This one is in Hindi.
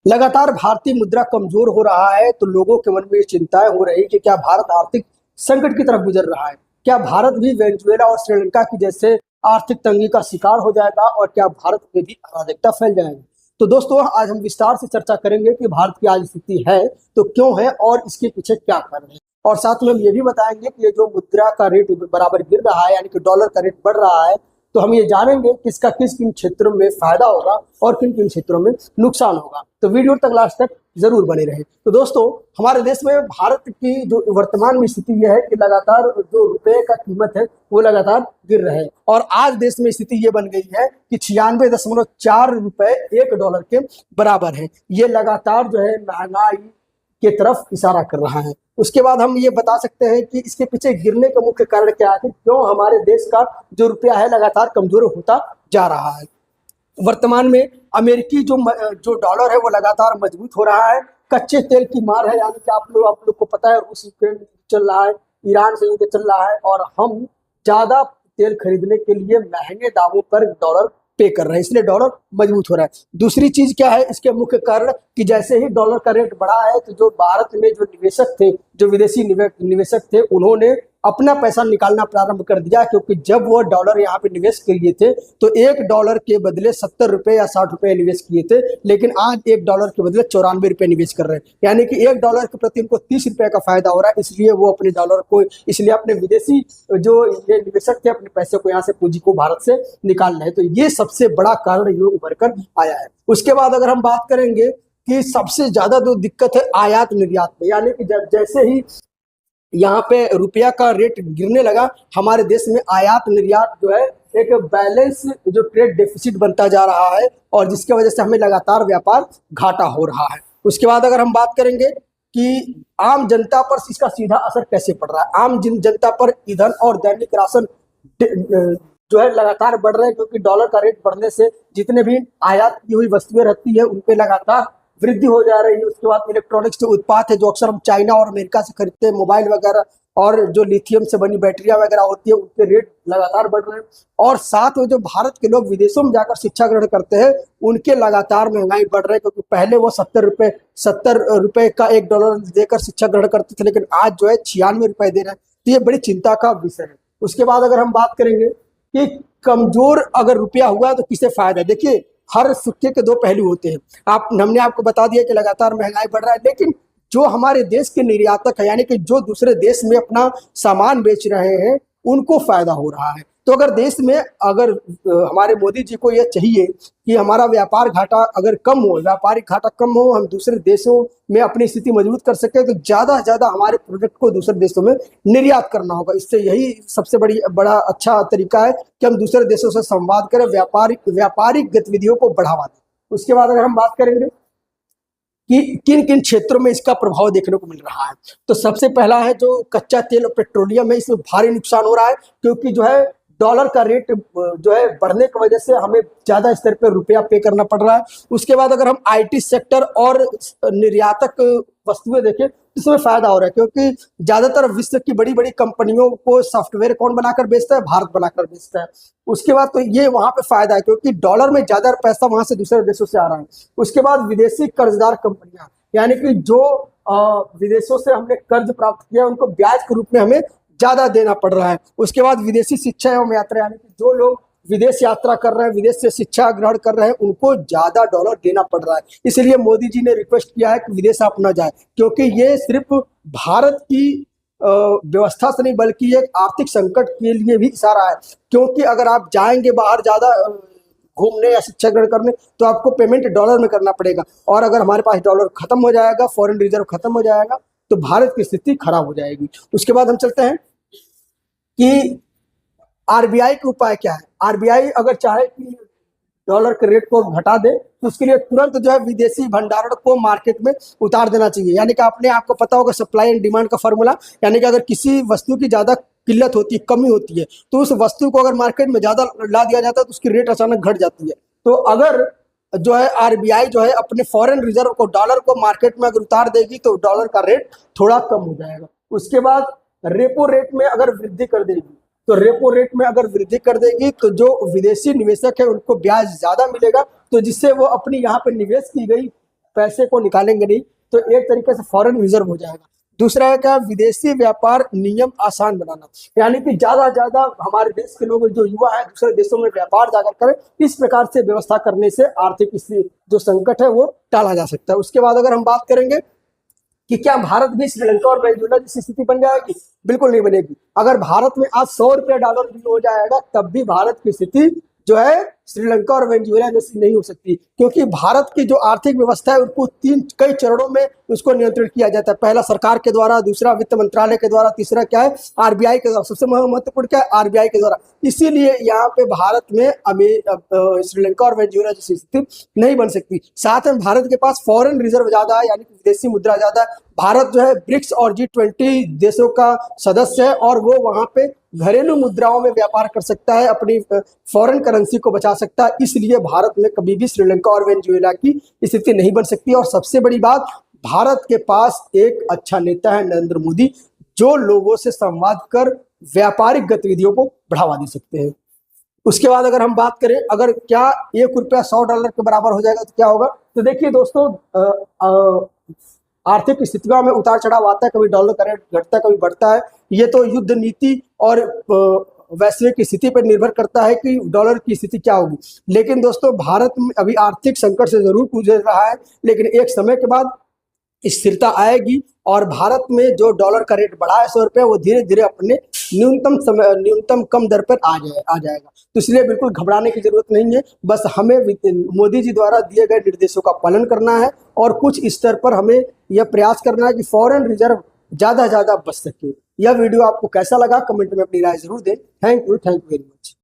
लगातार भारतीय मुद्रा कमजोर हो रहा है तो लोगों के मन में ये चिंताएं हो रही कि क्या भारत आर्थिक संकट की तरफ गुजर रहा है। क्या भारत भी वेनेजुएला और श्रीलंका की जैसे आर्थिक तंगी का शिकार हो जाएगा और क्या भारत में भी अराजकता फैल जाएगी। तो दोस्तों, आज हम विस्तार से चर्चा करेंगे कि भारत की आज स्थिति है तो क्यों है और इसके पीछे क्या कारण है। और साथ में हम ये भी बताएंगे कि ये जो मुद्रा का रेट बराबर गिर रहा है, यानी कि डॉलर का रेट बढ़ रहा है, तो हम ये जानेंगे किसका किस किन क्षेत्रों में फायदा होगा और किन किन क्षेत्रों में नुकसान होगा। तो वीडियो तक लास्ट तक जरूर बने रहे। तो दोस्तों, हमारे देश में भारत की जो वर्तमान में स्थिति यह है कि लगातार जो रुपए का कीमत है वो लगातार गिर रहा है और आज देश में स्थिति ये बन गई है कि 96.4 रुपए एक डॉलर के बराबर है। ये लगातार जो है महंगाई के तरफ इशारा कर रहा है। उसके बाद हम ये बता सकते हैं कि इसके पीछे गिरने का मुख्य कारण क्या है, क्यों हमारे देश का जो रुपया है लगातार कमजोर होता जा रहा है। वर्तमान में अमेरिकी जो डॉलर है वो लगातार मजबूत हो रहा है। कच्चे तेल की मार है, यानी कि आप लोग को पता है रूस यूक्रेन चल रहा है, ईरान से युद्ध चल रहा है और हम ज्यादा तेल खरीदने के लिए महंगे दामों पर डॉलर पे कर रहे हैं, इसलिए डॉलर मजबूत हो रहा है। दूसरी चीज क्या है इसके मुख्य कारण कि जैसे ही डॉलर का रेट बढ़ा है तो जो भारत में जो निवेशक थे, जो विदेशी निवेशक थे, उन्होंने अपना पैसा निकालना प्रारंभ कर दिया, क्योंकि जब वो डॉलर यहाँ पे निवेश किए थे तो एक डॉलर के बदले 70 रुपए या 60 रुपए निवेश किए थे, लेकिन आज एक डॉलर के बदले 94 रुपए निवेश कर रहे हैं, यानी कि एक डॉलर के प्रति उनको 30 रुपए का फायदा हो रहा है। इसलिए वो अपने डॉलर को, इसलिए अपने विदेशी जो ये निवेशक थे अपने पैसे को यहाँ से, पूंजी को भारत से निकाल रहे हैं। तो ये सबसे बड़ा कारण ये उभर कर आया है। उसके बाद अगर हम बात करेंगे कि सबसे ज्यादा जो दिक्कत है आयात निर्यात में, यानी कि जैसे ही यहाँ पे रुपया का रेट गिरने लगा, हमारे देश में आयात निर्यात जो है एक बैलेंस जो ट्रेड डेफिसिट बनता जा रहा है और जिसकी वजह से हमें लगातार व्यापार घाटा हो रहा है। उसके बाद अगर हम बात करेंगे कि आम जनता पर इसका सीधा असर कैसे पड़ रहा है, आम जनता पर ईंधन और दैनिक राशन जो है लगातार बढ़ रहे हैं, क्योंकि डॉलर का रेट बढ़ने से जितने भी आयात की हुई वस्तुएं रहती है उन पे लगातार वृद्धि हो जा रही है। उसके बाद इलेक्ट्रॉनिक्स के उत्पाद है जो अक्सर हम चाइना और अमेरिका से खरीदते हैं, मोबाइल वगैरह और जो लिथियम से बनी बैटरियां वगैरह होती है, उनके रेट लगातार बढ़ रहे हैं। और साथ में जो भारत के लोग विदेशों में जाकर शिक्षा ग्रहण करते हैं उनके लगातार महंगाई बढ़ रही है, क्योंकि पहले वो 70 रुपए का एक डॉलर देकर शिक्षा ग्रहण करते थे, लेकिन आज जो है 96 रुपए दे रहे हैं। तो ये बड़ी चिंता का विषय है। उसके बाद अगर हम बात करेंगे कि कमजोर अगर रुपया हुआ तो किसे फायदा, देखिए हर सिक्के के दो पहलू होते हैं। हमने आपको बता दिया कि लगातार महंगाई बढ़ रहा है, लेकिन जो हमारे देश के निर्यातक है, यानी कि जो दूसरे देश में अपना सामान बेच रहे हैं, उनको फायदा हो रहा है। तो अगर देश में अगर हमारे मोदी जी को यह चाहिए कि हमारा व्यापार घाटा अगर कम हो, व्यापारिक घाटा कम हो, हम दूसरे देशों में अपनी स्थिति मजबूत कर सके, तो ज्यादा से ज्यादा हमारे प्रोडक्ट को दूसरे देशों में निर्यात करना होगा। इससे यही सबसे बड़ा अच्छा तरीका है कि हम दूसरे देशों से संवाद करें, व्यापारिक गतिविधियों को बढ़ावा दें। उसके बाद अगर हम बात करेंगे कि किन किन क्षेत्रों में इसका प्रभाव देखने को मिल रहा है, तो सबसे पहला है जो कच्चा तेल और पेट्रोलियम है, इसमें भारी नुकसान हो रहा है, क्योंकि जो है डॉलर का रेट जो है बढ़ने की वजह से हमें ज्यादा स्तर पर रुपया पे करना पड़ रहा है। उसके बाद अगर हम आईटी सेक्टर और निर्यातक वस्तुएं देखें, इसमें फायदा हो रहा है, क्योंकि ज्यादातर विश्व की बड़ी बड़ी कंपनियों को सॉफ्टवेयर कौन बनाकर बेचता है, भारत बनाकर बेचता है। उसके बाद तो ये वहां पे फायदा है, क्योंकि डॉलर में ज्यादा पैसा वहां से दूसरे देशों से आ रहा है। उसके बाद विदेशी कर्जदार कंपनियां, यानी कि जो विदेशों से हमने कर्ज प्राप्त किया उनको ब्याज के रूप में हमें ज्यादा देना पड़ रहा है। उसके बाद विदेशी शिक्षा एवं यात्रा, यानी कि जो लोग विदेश यात्रा कर रहे हैं, विदेश से शिक्षा ग्रहण कर रहे हैं, उनको ज्यादा डॉलर देना पड़ रहा है। इसलिए मोदी जी ने रिक्वेस्ट किया है कि विदेश आप न जाए, क्योंकि ये सिर्फ भारत की व्यवस्था से नहीं बल्कि एक आर्थिक संकट के लिए भी इशारा है। क्योंकि अगर आप जाएंगे बाहर ज्यादा घूमने या शिक्षा ग्रहण करने तो आपको पेमेंट डॉलर में करना पड़ेगा, और अगर हमारे पास डॉलर खत्म हो जाएगा, फॉरेन रिजर्व खत्म हो जाएगा, तो भारत की स्थिति खराब हो जाएगी। उसके बाद हम चलते हैं कि आरबीआई के उपाय क्या है। आरबीआई अगर चाहे कि डॉलर के रेट को घटा दे तो उसके लिए तुरंत जो है विदेशी भंडारण को मार्केट में उतार देना चाहिए। यानी कि आपको पता होगा सप्लाई एंड डिमांड का फॉर्मूला, यानी कि अगर किसी वस्तु की ज्यादा किल्लत होती है, कमी होती है, तो उस वस्तु को अगर मार्केट में ज्यादा ला दिया जाता है तो उसकी रेट अचानक घट जाती है। तो अगर जो है आरबीआई जो है अपने फॉरेन रिजर्व को, डॉलर को मार्केट में अगर उतार देगी तो डॉलर का रेट थोड़ा कम हो जाएगा। उसके बाद रेपो रेट में अगर वृद्धि कर देगी, तो रेपो रेट में अगर वृद्धि कर देगी तो जो विदेशी निवेशक है उनको ब्याज ज्यादा मिलेगा, तो जिससे वो अपनी यहाँ पे निवेश की गई पैसे को निकालेंगे नहीं, तो एक तरीके से फॉरेन रिजर्व हो जाएगा। दूसरा है क्या, विदेशी व्यापार नियम आसान बनाना, यानी कि ज्यादा से ज्यादा हमारे देश के लोग जो युवा है दूसरे देशों में व्यापार जाकर करें, इस प्रकार से व्यवस्था करने से आर्थिक जो संकट है वो टाला जा सकता है। उसके बाद अगर हम बात करेंगे कि क्या भारत भी श्रीलंका और वेनेजुएला जैसी स्थिति बन जाएगी, बिल्कुल नहीं बनेगी। अगर भारत में आज 100 रुपये डॉलर भी हो जाएगा तब भी भारत की स्थिति जो है श्रीलंका और वेनेजुएला जैसी नहीं हो सकती, क्योंकि भारत की जो आर्थिक व्यवस्था है उनको कई चरणों में उसको नियंत्रित किया जाता है। पहला सरकार के द्वारा, दूसरा वित्त मंत्रालय के द्वारा, तीसरा क्या है, आरबीआई के द्वारा, सबसे महत्वपूर्ण क्या है, आरबीआई के द्वारा। इसीलिए यहाँ पे भारत में श्रीलंका और वेनेजुएला जैसी स्थिति नहीं बन सकती। साथ में भारत के पास फॉरेन रिजर्व ज्यादा है, यानी कि विदेशी मुद्रा ज्यादा है। भारत जो है ब्रिक्स और G20 देशों का सदस्य है और वो वहां पे घरेलू मुद्राओं में व्यापार कर सकता है, अपनी फॉरेन करेंसी को बचा सकता है। इसलिए भारत में कभी भी श्रीलंका और वेनेजुएला की स्थिति नहीं बन सकती। और सबसे बड़ी बात, भारत के पास एक अच्छा नेता है नरेंद्र मोदी, जो लोगों से संवाद कर व्यापारिक गतिविधियों को बढ़ावा दे सकते हैं। उसके बाद अगर हम बात करें, अगर क्या 1 रुपया 100 डॉलर के बराबर हो जाएगा तो क्या होगा, तो देखिए दोस्तों, आर्थिक स्थितियों में उतार चढ़ाव आता है, कभी डॉलर का रेट घटता है, कभी बढ़ता है। ये तो युद्ध नीति और वैश्विक स्थिति पर निर्भर करता है कि डॉलर की स्थिति क्या होगी। लेकिन दोस्तों, भारत में अभी आर्थिक संकट से जरूर गुजर रहा है, लेकिन एक समय के बाद स्थिरता आएगी और भारत में जो डॉलर का रेट बढ़ा है 100 रुपये, वो धीरे धीरे अपने न्यूनतम कम दर पर आ जाएगा। तो इसलिए बिल्कुल घबराने की जरूरत नहीं है, बस हमें मोदी जी द्वारा दिए गए निर्देशों का पालन करना है और कुछ स्तर पर हमें यह प्रयास करना है कि फॉरेन रिजर्व ज्यादा बच सके। यह वीडियो आपको कैसा लगा कमेंट में अपनी राय जरूर दें। Thank you very much.